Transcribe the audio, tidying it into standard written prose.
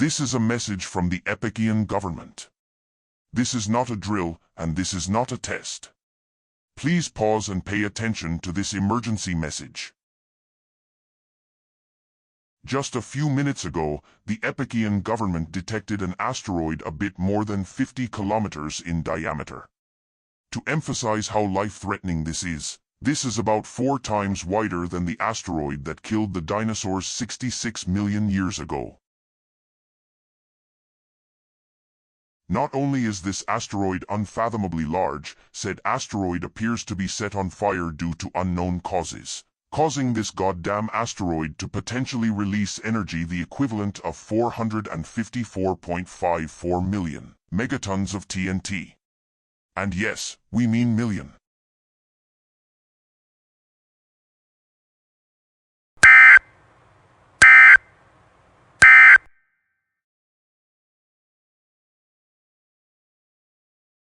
This is a message from the EAS government. This is not a drill, and this is not a test. Please pause and pay attention to this emergency message. Just a few minutes ago, the EAS government detected an asteroid a bit more than 50 kilometers in diameter. To emphasize how life-threatening this is about 4 times wider than the asteroid that killed the dinosaurs 66 million years ago. Not only is this asteroid unfathomably large, said asteroid appears to be set on fire due to unknown causes, causing this goddamn asteroid to potentially release energy the equivalent of 454.54 million megatons of TNT. And yes, we mean million.